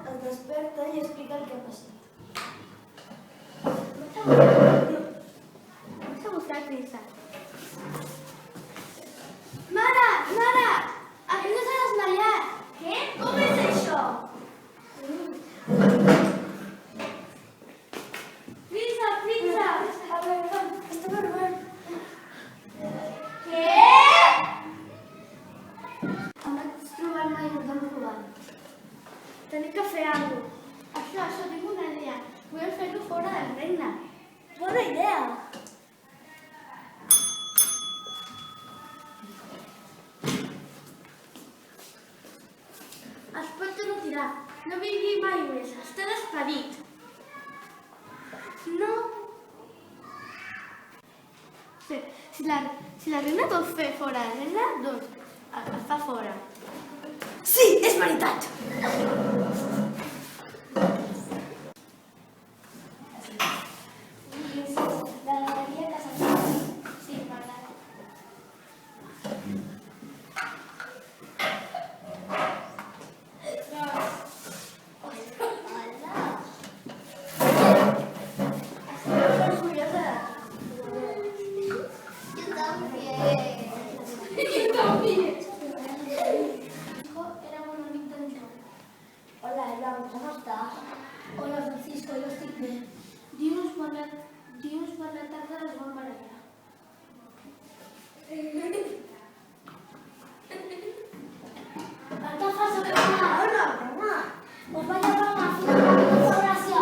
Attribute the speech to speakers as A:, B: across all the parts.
A: es desperta i explica el que ha passat.
B: Vaig a buscar el cristal.
A: Mare! Mare! Aquí no s'ha desmaiat! Què? Com és això? Prisa, prisa! A veure, està barbant. Què? Em vaig trobar el majordom robant.
B: Tenim que fer alguna cosa. Això, tinc una idea. Podem fer-ho fora del regne.
A: Bona idea!
B: Es pot retirar. No vingui mai més. Està despedit. No. Si la reina pot fer fora del regne, doncs el fa fora.
A: Sí, és veritat! L'alegria que s'ha fet.
B: Sí, m'agrada.
A: Hola, Eva, ¿cómo estás? Hola, Francisco, yo estoy bien.
B: Dilluns per la tarda es van barallar.
A: ¿Cuánto falso que va? Hola, mamá. Os vaya a una mucha gracia.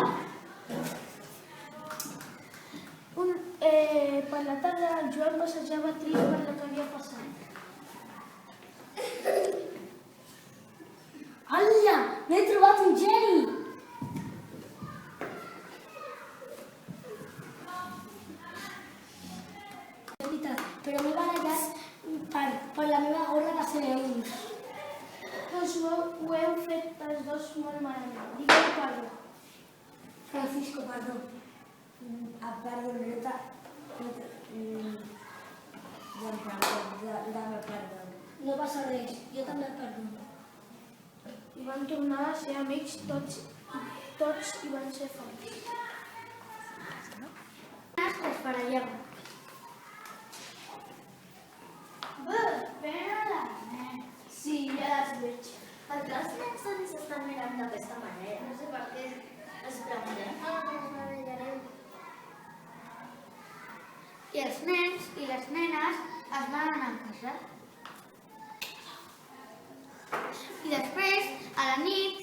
B: Per la tarda el Joan passejava trist per el que havia passat.
A: Hola, m'he trobat un geni. És veritat, però m'he barallat per la meva gorra de 100 euros.
B: Doncs ho heu fet els dos molt malament. Digueu perdó.
A: Francisco, perdó. Perdó, dame perdó. No passa res, jo també perdono.
B: I van tornar a ser amics tots i van ser feliços.
A: Es barallaven.
B: Ven a la nena. Sí, ja les veig.
C: Per què els nens ens estan mirant d'aquesta manera? No sé per què es preguntem. No ens barallarem.
B: I els nens i les nenes es van anar a casa. I després, a la nit,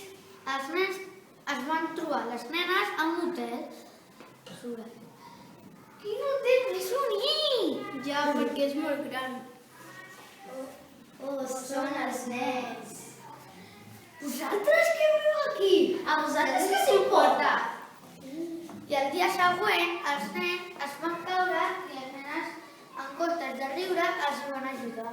B: els nens es van trobar les nenes a un hotel. Quin hotel més bonic! Ja, perquè és molt gran.
C: Oh, són els nens.
B: Vosaltres què viu aquí?
C: A vosaltres què us importa?
B: I el dia següent els nens es van caure i les nenes, en comptes de riure, els van ajudar.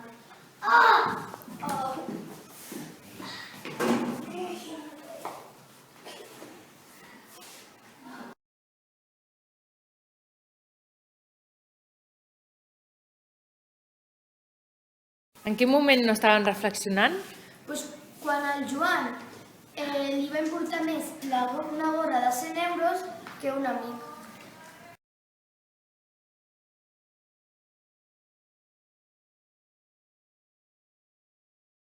D: En quin moment no estaven reflexionant?
A: Pues quan el Joan li va importar més una gorra de 100 euros que un amic.